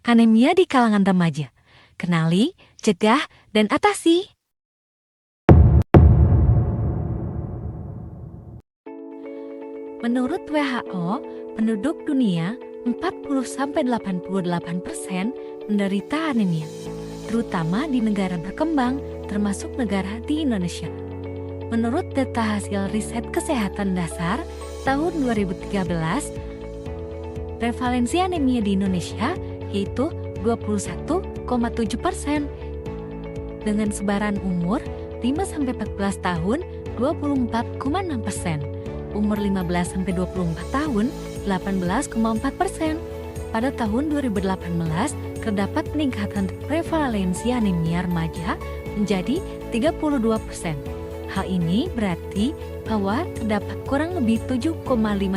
Anemia di kalangan remaja. Kenali, cegah, dan atasi. Menurut WHO, penduduk dunia 40-88% menderita anemia, terutama di negara berkembang, termasuk negara di Indonesia. Menurut data hasil riset kesehatan dasar tahun 2013, prevalensi anemia di Indonesia yaitu 21,7%. Dengan sebaran umur 5-14 tahun 24,6%, umur 15-24 tahun 18,4%. Pada tahun 2018 terdapat peningkatan prevalensi anemia remaja menjadi 32%. Hal ini berarti bahwa terdapat kurang lebih 7,5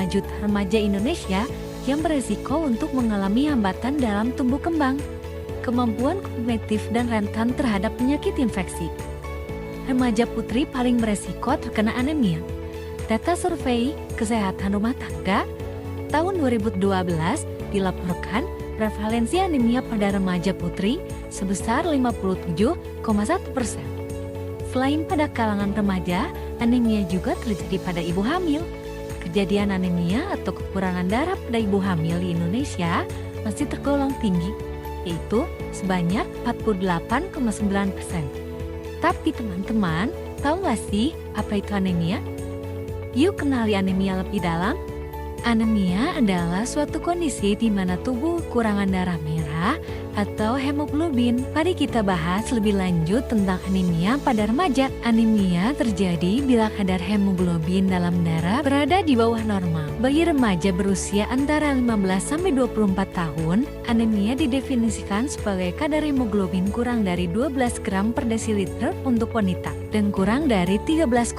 juta remaja Indonesia yang beresiko untuk mengalami hambatan dalam tumbuh kembang, kemampuan kognitif dan rentan terhadap penyakit infeksi. Remaja putri paling beresiko terkena anemia. Data survei kesehatan rumah tangga tahun 2012 dilaporkan prevalensi anemia pada remaja putri sebesar 57,1%. Selain pada kalangan remaja, anemia juga terjadi pada ibu hamil. Kejadian anemia atau kekurangan darah pada ibu hamil di Indonesia masih tergolong tinggi, yaitu sebanyak 48,9%. Tapi teman-teman, tahu nggak sih apa itu anemia? Yuk kenali anemia lebih dalam. Anemia adalah suatu kondisi di mana tubuh kekurangan darah merah atau hemoglobin. Mari kita bahas lebih lanjut tentang anemia pada remaja. Anemia terjadi bila kadar hemoglobin dalam darah berada di bawah normal. Bagi remaja berusia antara 15-24 tahun, anemia didefinisikan sebagai kadar hemoglobin kurang dari 12 gram per desiliter untuk wanita dan kurang dari 13,5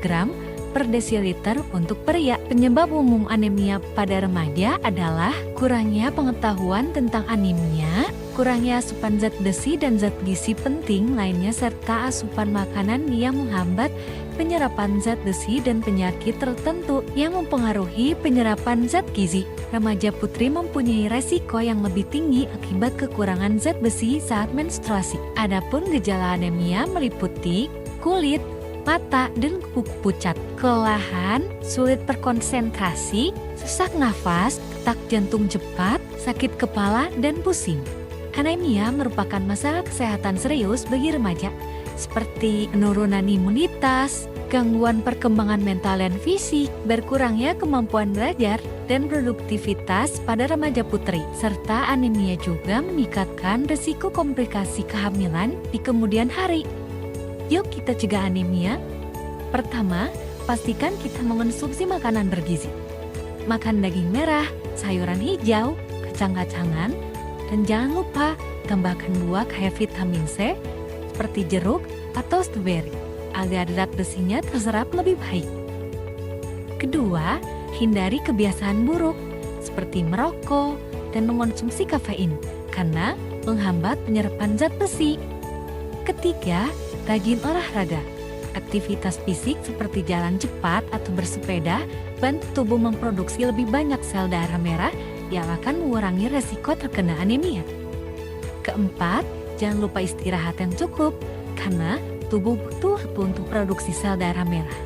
gram per desiliter untuk pria. Penyebab umum anemia pada remaja adalah kurangnya pengetahuan tentang anemia, kurangnya asupan zat besi dan zat gizi penting lainnya, serta asupan makanan yang menghambat penyerapan zat besi dan penyakit tertentu yang mempengaruhi penyerapan zat gizi. Remaja putri mempunyai resiko yang lebih tinggi akibat kekurangan zat besi saat menstruasi. Adapun gejala anemia meliputi kulit, mata, dan kuku pucat, kelelahan, sulit berkonsentrasi, sesak nafas, detak jantung cepat, sakit kepala, dan pusing. Anemia merupakan masalah kesehatan serius bagi remaja, seperti penurunan imunitas, gangguan perkembangan mental dan fisik, berkurangnya kemampuan belajar, dan produktivitas pada remaja putri. Serta anemia juga meningkatkan risiko komplikasi kehamilan di kemudian hari. Yuk kita cegah anemia. Pertama, pastikan kita mengonsumsi makanan bergizi. Makan daging merah, sayuran hijau, kacang-kacangan, dan jangan lupa tambahkan buah kaya vitamin C seperti jeruk atau stroberi agar zat besinya terserap lebih baik. Kedua, hindari kebiasaan buruk seperti merokok dan mengonsumsi kafein karena menghambat penyerapan zat besi. Ketiga, rajin olahraga. Aktivitas fisik seperti jalan cepat atau bersepeda bantu tubuh memproduksi lebih banyak sel darah merah yang akan mengurangi resiko terkena anemia. Keempat, jangan lupa istirahat yang cukup karena tubuh butuh untuk produksi sel darah merah.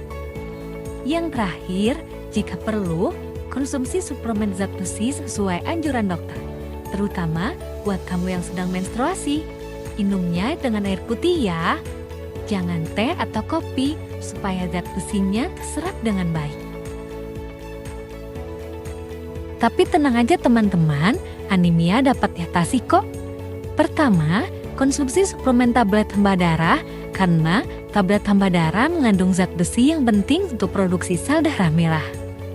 Yang terakhir, jika perlu, konsumsi suplemen zat besi sesuai anjuran dokter, terutama buat kamu yang sedang menstruasi. Minumnya dengan air putih ya. Jangan teh atau kopi supaya zat besinya terserap dengan baik. Tapi tenang aja teman-teman, anemia dapat diatasi kok. Pertama, konsumsi suplemen tablet tambah darah karena tablet tambah darah mengandung zat besi yang penting untuk produksi sel darah merah.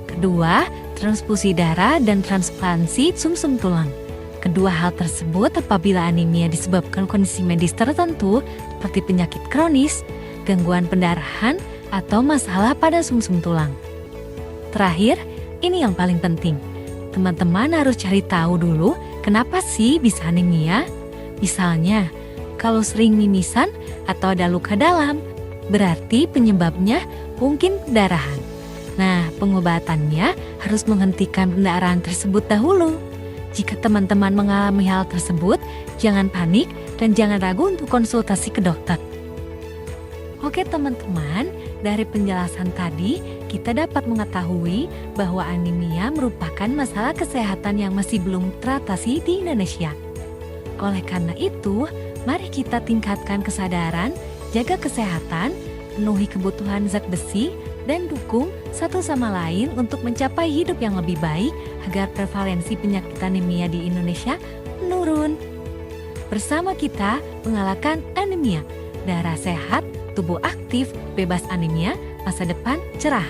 Kedua, transfusi darah dan transplantasi sumsum tulang. Kedua hal tersebut apabila anemia disebabkan kondisi medis tertentu seperti penyakit kronis, gangguan pendarahan, atau masalah pada sumsum tulang. Terakhir, ini yang paling penting. Teman-teman harus cari tahu dulu kenapa sih bisa anemia. Misalnya, kalau sering mimisan atau ada luka dalam, berarti penyebabnya mungkin pendarahan. Nah, pengobatannya harus menghentikan pendarahan tersebut dahulu. Jika teman-teman mengalami hal tersebut, jangan panik dan jangan ragu untuk konsultasi ke dokter. Oke teman-teman, dari penjelasan tadi, kita dapat mengetahui bahwa anemia merupakan masalah kesehatan yang masih belum teratasi di Indonesia. Oleh karena itu, mari kita tingkatkan kesadaran, jaga kesehatan, penuhi kebutuhan zat besi, dan dukung satu sama lain untuk mencapai hidup yang lebih baik agar prevalensi penyakit anemia di Indonesia menurun. Bersama kita mengalahkan anemia, darah sehat, tubuh aktif, bebas anemia, masa depan cerah.